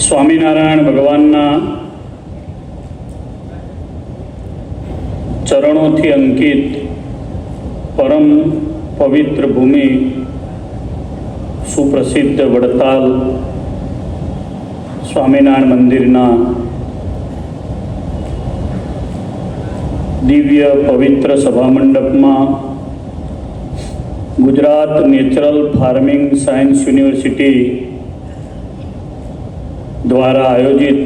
સ્વામિનારાયણ ભગવાનના ચરણોથી અંકિત પરમ પવિત્ર ભૂમિ સુપ્રસિદ્ધ વડતાલ સ્વામિનારાયણ મંદિરના દિવ્ય પવિત્ર સભામંડપમાં Gujarat natural farming science university દ્વારા આયોજિત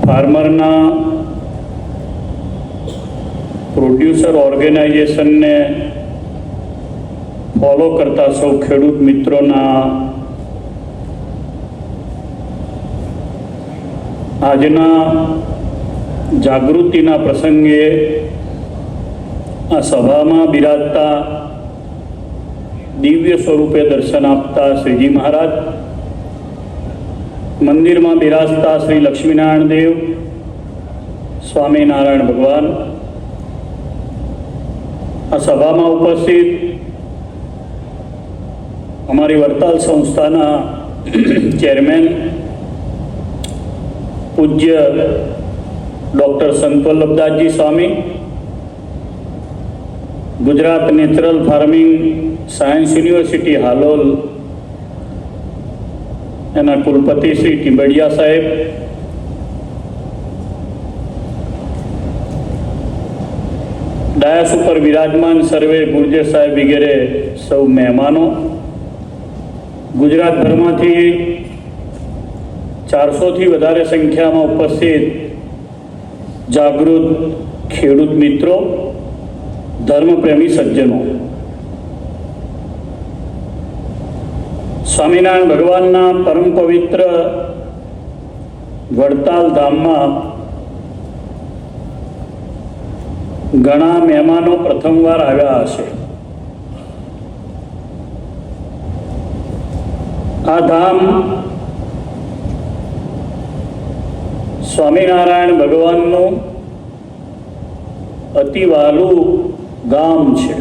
ફાર્મરના પ્રોડ્યુસર ઓર્ગેનાઇઝેશનને ફોલો કરતા સૌ ખેડૂત મિત્રોના આજના જાગૃતિના પ્રસંગે આ સભામાં બિરાજતા દિવ્ય સ્વરૂપે દર્શન આપતા શ્રીજી મહારાજ, મંદિરમાં બિરાજતા શ્રી લક્ષ્મીનારાયણ દેવ, સ્વામિનારાયણ ભગવાન, આ સભામાં ઉપસ્થિત અમારી વડતાલ સંસ્થાના ચેરમેન પૂજ્ય ડૉક્ટર સંત Vallabhdasji Swami, Gujarat natural farming science university Halol એના કુલપતિ શ્રી ટીમ્બડિયા સાહેબ, ડાયસ ઉપર વિરાજમાન સર્વે ગુર્જર સાહેબ વગેરે સૌ મહેમાનો, ગુજરાતભરમાંથી 400થી વધારે સંખ્યામાં ઉપસ્થિત જાગૃત ખેડૂત મિત્રો, ધર્મપ્રેમી સજ્જનો, સ્વામિનારાયણ ભગવાનના પરમ પવિત્ર વડતાલ ધામમાં ઘણા મહેમાનો પ્રથમવાર આવ્યા હશે. આ ધામ સ્વામિનારાયણ ભગવાનનું અતિ વહાલું ગામ છે.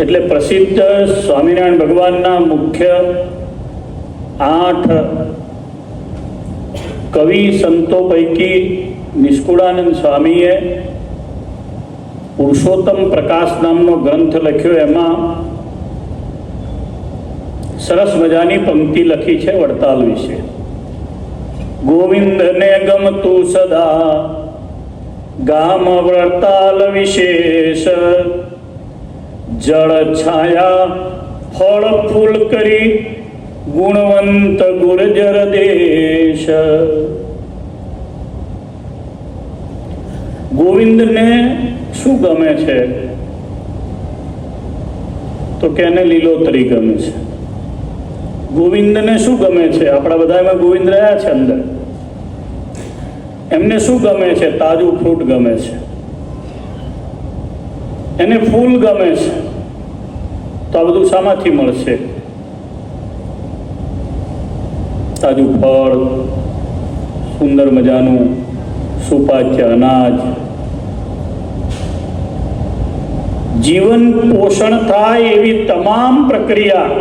એટલે પ્રસિદ્ધ સ્વામિનારાયણ ભગવાનના મુખ્ય 8 કવિ સંતો પૈકી નિષ્કુળાનંદ સ્વામીએ પુરુષોત્તમ પ્રકાશ નામનો ગ્રંથ લખ્યો. એમાં સરસ મજાની પંક્તિ લખી છે વડતાલ વિશે. ગોવિંદને ગમતું સદા ગામ વડતાલ વિશેષ, જળ છાયા ફળ ફૂલ કરી ગુણવંત ગુર્જર દેશ. ગોવિંદને શું ગમે છે? તો કે એને લીલોતરી ગમે છે. ગોવિંદને શું ગમે છે? આપણા બધામાં ગોવિંદ રહ્યા છે અંદર. એમને શું ગમે છે? તાજું ફ્રૂટ ગમે છે. એને ફૂલ ગમે છે. તો આ બધું શામાંથી મળશે? તાજું ફળ, સુંદર મજાનું સુપાચ્ય અનાજ, જીવન પોષણ થાય એવી તમામ પ્રક્રિયા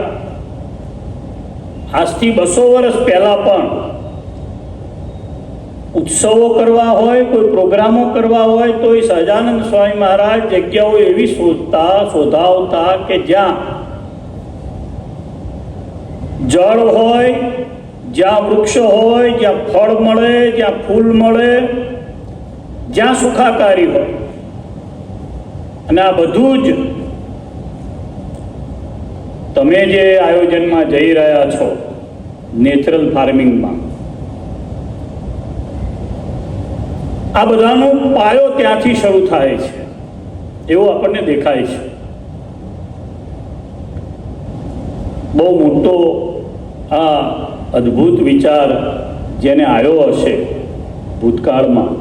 આજથી 200 વર્ષ પહેલા પણ ઉત્સવો કરવા હોય, કોઈ પ્રોગ્રામો કરવા હોય તો એ સહજાનંદ સ્વામી મહારાજ જગ્યાઓ એવી શોધાવતા કે જ્યાં જળ હોય, જ્યાં વૃક્ષ હોય, જ્યાં ફળ મળે, જ્યાં ફૂલ મળે, જ્યાં સુખાકારી હોય. અને આ બધું જ તમે જે આયોજનમાં જઈ રહ્યા છો નેચરલ ફાર્મિંગમાં, આ બધાનો પાયો ત્યાંથી શરૂ થાય છે એવું આપણને દેખાય છે. બહુ મોટો આ અદ્ભુત વિચાર જેને આવ્યો હશે ભૂતકાળમાં,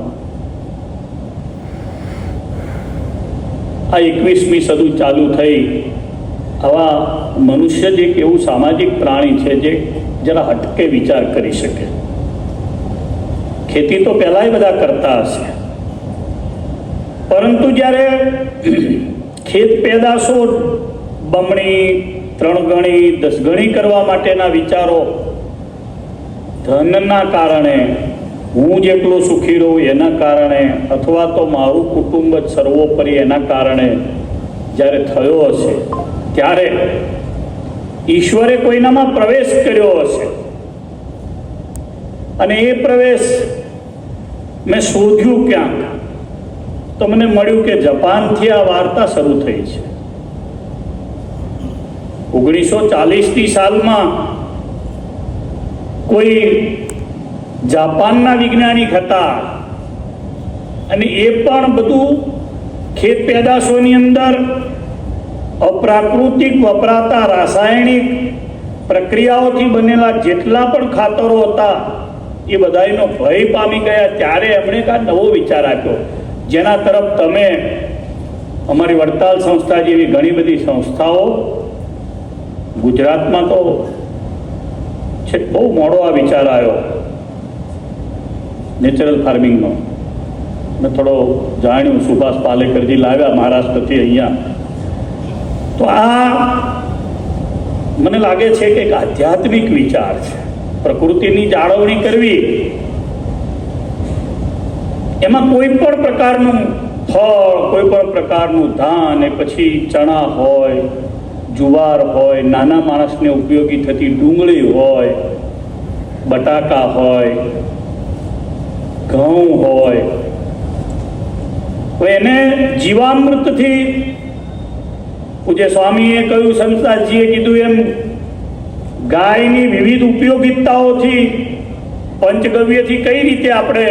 આ 21મી સદી ચાલુ થઈ, આવા મનુષ્ય જ એક એવું સામાજિક પ્રાણી છે જે જરા હટકે વિચાર કરી શકે. ખેતી તો પહેલાંય બધા કરતા હશે, પરંતુ જ્યારે ખેત પેદાશો બમણી 3 ગણી 10 ગણી કરવા માટેના વિચારો, ધનના કારણે, હું જેટલો સુખી રહું એના કારણે, અથવા તો મારું કુટુંબ જ સર્વોપરી એના કારણે જ્યારે થયો હશે, ત્યારે ઈશ્વરે કોઈનામાં પ્રવેશ કર્યો હશે. અને એ પ્રવેશ મેં શોધ્યું ક્યાંક, તો મને મળ્યું કે જાપાનથી આ વાર્તા શરૂ થઈ છે. 1940ની સાલમાં કોઈ જાપાનના વૈજ્ઞાનિક હતા, અને એ પણ બધું ખેત પેદાશોની અંદર અપ્રાકૃતિક વપરાતા રાસાયણિક પ્રક્રિયાઓથી બનેલા જેટલા પણ ખાતરો હતા એ બધાનો ભય પામી ગયા. ત્યારે એમણે એક નવો વિચાર આપ્યો, જેના તરફ તમે, અમારી વડતાલ સંસ્થા જેવી ઘણી બધી સંસ્થાઓ, ગુજરાતમાં તો છે, બહુ મોડો આ વિચાર આવ્યો નેચરલ ફાર્મિંગનો. મેં થોડો જાણ્યું, સુભાષ પાલેકરજી લાવ્યા મહારાષ્ટ્રથી અહીંયા. તો આ મને લાગે છે કે એક આધ્યાત્મિક વિચાર છે. પ્રકૃતિની જાળવણી કરવી, એમાં કોઈ પણ પ્રકારનું ફળ, કોઈ પણ પ્રકારનું ધાન, એ પછી ચણા હોય, જુવાર હોય, નાના માણસને ઉપયોગી થતી ડુંગળી હોય, બટાકા હોય, ઘઉં હોય, તો એને જીવામૃતથી, પૂજ્ય સ્વામીએ કહ્યું, સંતદાસજીએ કીધું એમ, ગાયની વિવિધ ઉપયોગિતાઓથી, પંચગવ્યથી કઈ રીતે આપણે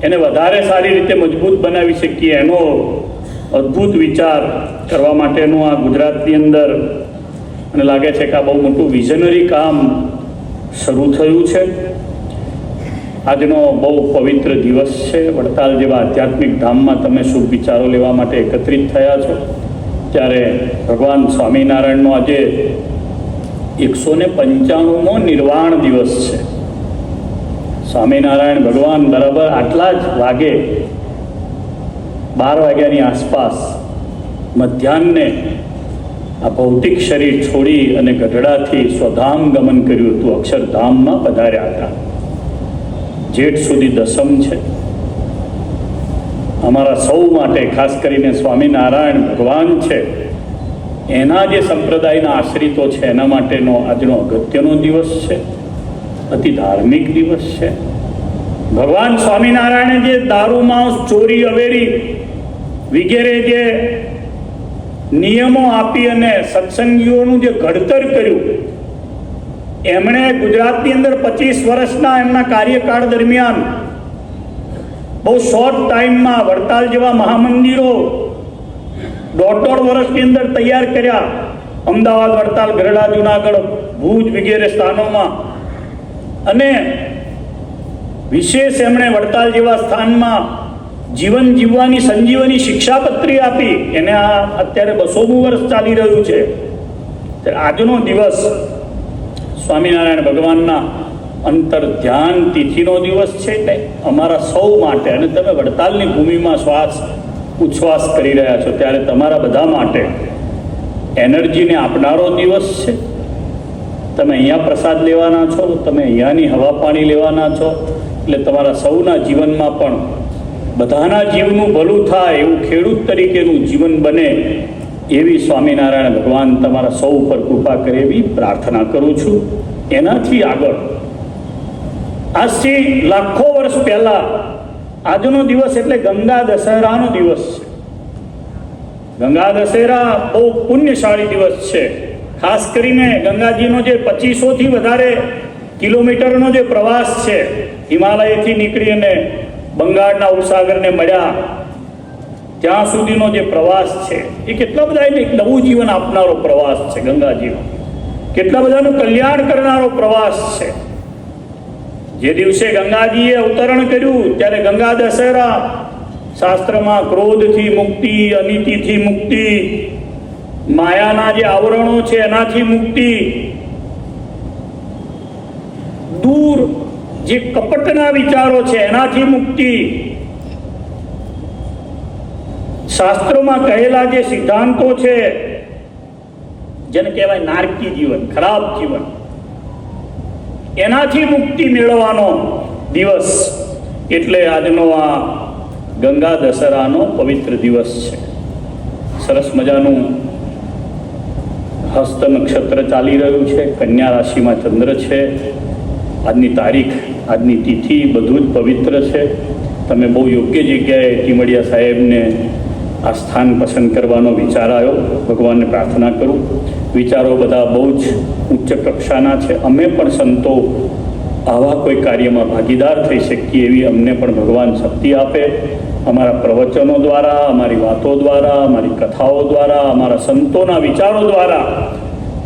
એને વધારે સારી રીતે મજબૂત બનાવી શકીએ, એનો અદ્ભુત વિચાર કરવા માટેનું આ ગુજરાતની અંદર મને લાગે છે કે આ બહુ મોટું વિઝનરી કામ શરૂ થયું છે. આજનો બહુ પવિત્ર દિવસ છે. વડતાલ જેવા આધ્યાત્મિક ધામમાં તમે શુભ વિચારો લેવા માટે એકત્રિત થયા છો, ત્યારે ભગવાન સ્વામિનારાયણનો આજે 195મો નિર્વાણ દિવસ છે. સ્વામિનારાયણ ભગવાન બરાબર આટલા જ વાગે, 12 વાગ્યાની આસપાસ, મધ્યાહ્ને આ ભૌતિક શરીર છોડી અને ગઢડાથી સ્વધામ ગમન કર્યું હતું, અક્ષરધામમાં પધાર્યા હતા. જેઠ સુધી દસમ છે. અમારા સૌ માટે, ખાસ કરીને સ્વામિનારાયણ ભગવાન છે એના જે સંપ્રદાયના આશ્રિતો છે એના માટેનો આજનો અગત્યનો દિવસ છે, અતિ ધાર્મિક દિવસ છે. ભગવાન સ્વામિનારાયણે જે દારૂ, માંસ, ચોરી, અવેરી વગેરે જે નિયમો આપી અને સત્સંગીઓનું જે ઘડતર કર્યું, એમણે ગુજરાતની અંદર 25 વર્ષના એમના કાર્યકાળ દરમિયાન બહુ શોર્ટ ટાઈમમાં વડતાલ જેવા મહામંદિરો 1.5 વર્ષની અંદર તૈયાર કર્યા. અમદાવાદ, વડતાલ, ગઢડા, જુનાગઢ, ભુજ વગેરે સ્થાનોમાં. અને વિશેષ એમણે વડતાલ જેવા સ્થાનમાં જીવન જીવવાની સંજીવની શિક્ષાપત્રી આપી. એને આ અત્યારે 200મું વર્ષ ચાલી રહ્યું છે. આજનો દિવસ સ્વામિનારાયણ ભગવાનના અંતર ધ્યાન તિથિનો દિવસ છે. એટલે અમારા સૌ માટે, અને તમે વડતાલની ભૂમિમાં શ્વાસ ઉચ્છ્વાસ કરી રહ્યા છો, ત્યારે તમારા બધા માટે એનર્જીને આપનારો દિવસ છે. તમે અહીંયા પ્રસાદ લેવાના છો, તમે અહીંયાની હવા પાણી લેવાના છો, એટલે તમારા સૌના જીવનમાં પણ બધાના જીવનું ભલું થાય એવું ખેડૂત તરીકેનું જીવન બને, એવી સ્વામિનારાયણ ભગવાન તમારા સૌ ઉપર કૃપા કરે એવી પ્રાર્થના કરું છું. એનાથી આગળ, આજથી લાખો વર્ષ પહેલા આજનો દિવસ એટલે ગંગા દશેરાનો દિવસ છે. ગંગા દશેરા બહુ પુણ્યશાળી દિવસ છે. ખાસ કરીને ગંગાજીનો જે 2500થી વધારે કિલોમીટરનો જે પ્રવાસ છે, હિમાલયથી નીકળી અને બંગાળના ઉપસાગરને મળ્યા ત્યાં સુધીનો જે પ્રવાસ છે, એ કેટલા બધા એને એક નવું જીવન આપનારો પ્રવાસ છે. ગંગાજીનો કેટલા બધાનું કલ્યાણ કરનારો પ્રવાસ છે. જે દિવસે ગંગાજીએ અવતરણ કર્યું ત્યારે ગંગા દશેરા, શાસ્ત્રમાં ક્રોધથી મુક્તિ, અનિતિથી મુક્તિ, માયાના જે આવરણો છે એનાથી મુક્તિ, દૂર જે કપટના વિચારો છે એનાથી મુક્તિ, શાસ્ત્રોમાં કહેલા જે સિદ્ધાંતો છે જેને કહેવાય નારકી જીવન, ખરાબ જીવન, એનાથી મુક્તિ મેળવવાનો દિવસ એટલે આજનો આ ગંગા દશેરાનો પવિત્ર દિવસ છે. સરસ મજાનું હસ્ત નક્ષત્ર ચાલી રહ્યું છે, કન્યા રાશિમાં ચંદ્ર છે. આજની તારીખ, આજની તિથિ બધું જ પવિત્ર છે. તમે બહુ યોગ્ય જગ્યાએ ટીમડિયા સાહેબને આ સ્થાન પસંદ કરવાનો વિચાર આવ્યો. ભગવાનને પ્રાર્થના કરું, વિચારો બધા બહુ જ ઉચ્ચ કક્ષાના છે. અમે પણ સંતો આવા કોઈ કાર્યમાં ભાગીદાર થઈ શકીએ એવી અમને પણ ભગવાન શક્તિ આપે. અમારા પ્રવચનો દ્વારા, અમારી વાતો દ્વારા, અમારી કથાઓ દ્વારા, અમારા સંતોના વિચારો દ્વારા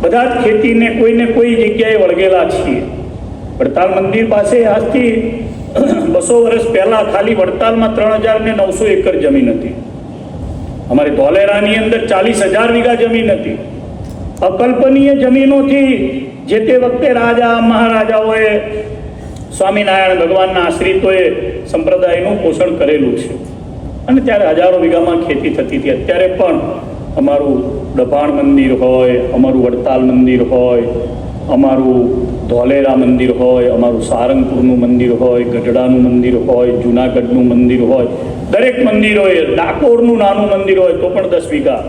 બધા જ ખેતીને કોઈને કોઈ જગ્યાએ વળગેલા છીએ. વડતાલ મંદિર પાસે આજથી 200 વર્ષ પહેલાં ખાલી વડતાલમાં 3,900 એકર જમીન હતી. અમારી ધોલેરાની અંદર 40,000 વીઘા જમીન હતી. અકલ્પનીય જમીનોથી જે તે વખતે રાજા મહારાજાઓએ, સ્વામિનારાયણ ભગવાનના આશ્રિતોએ સંપ્રદાયનું પોષણ કરેલું છે અને ત્યારે હજારો વીઘામાં ખેતી થતી હતી. અત્યારે પણ અમારું ડભાણ મંદિર હોય, અમારું વડતાલ મંદિર હોય, અમારું ધોલેરા મંદિર હોય, અમારું સારંગપુરનું મંદિર હોય, ગઢડાનું મંદિર હોય, જૂનાગઢનું મંદિર હોય, દરેક મંદિરોએ, ડાકોરનું નાનું મંદિર હોય તો પણ 10 વીઘા,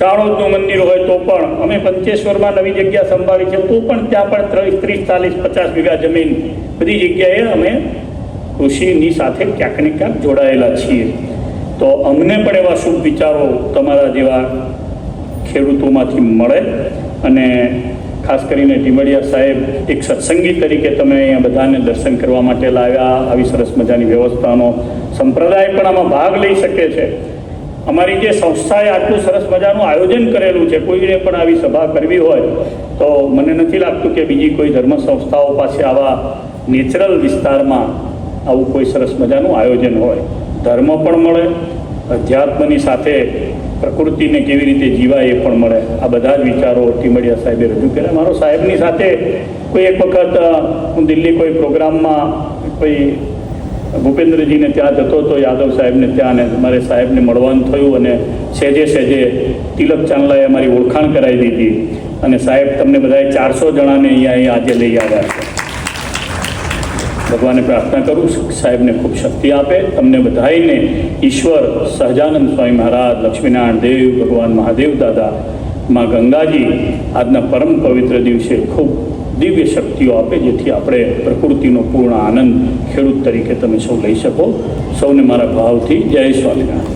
ચાણોદનું મંદિર હોય તો પણ, અમે પંચેશ્વરમાં નવી જગ્યા સંભાળી છે તો પણ ત્યાં પણ 30, 40, 50 વીઘા જમીન બધી જગ્યાએ અમે કૃષિની સાથે ક્યાંક ને ક્યાંક જોડાયેલા છીએ. તો અમને પણ એવા શુભ વિચારો તમારા જેવા ખેડૂતોમાંથી મળે અને ખાસ કરીને ટીમડિયા સાહેબ એક સત્સંગી તરીકે તમે અહીંયા બધાને દર્શન કરવા માટે લાવ્યા. આવી સરસ મજાની વ્યવસ્થાનો સંપ્રદાય પણ આમાં ભાગ લઈ શકે છે. અમારી જે સંસ્થાએ આટલું સરસ મજાનું આયોજન કરેલું છે, કોઈને પણ આવી સભા કરવી હોય તો મને નથી લાગતું કે બીજી કોઈ ધર્મ સંસ્થાઓ પાસે આવા નેચરલ વિસ્તારમાં આવું કોઈ સરસ મજાનું આયોજન હોય. ધર્મ પણ મળે, અધ્યાત્મની સાથે પ્રકૃતિને કેવી રીતે જીવાય એ પણ મળે. આ બધા જ વિચારો ટીમડિયા સાહેબે રજૂ કર્યા. મારો સાહેબની સાથે કોઈ એક વખત હું દિલ્હી કોઈ પ્રોગ્રામમાં કોઈ ભૂપેન્દ્રજીને ત્યાં જતો હતો, યાદવ સાહેબને ત્યાં, અને મારે સાહેબને મળવાનું થયું અને સહેજે તિલક ચાંદલાએ અમારી ઓળખાણ કરાવી દીધી અને સાહેબ તમને બધાએ 400 જણાને અહીંયા આજે લઈ આવ્યા છે. ભગવાને પ્રાર્થના કરું સાહેબને ખૂબ શક્તિ આપે. તમને બધાઈને ઈશ્વર, સહજાનંદ સ્વામી મહારાજ, લક્ષ્મીનારાયણ દેવ, ભગવાન મહાદેવ દાદા, માં ગંગાજી આજના પરમ પવિત્ર દિવસે ખૂબ દિવ્ય શક્તિઓ આપે, જેથી આપણે પ્રકૃતિનો પૂર્ણ આનંદ ખેડૂત તરીકે તમે સૌ લઈ શકો. સૌને મારા ભાવથી જય સ્વામિનારાયણ.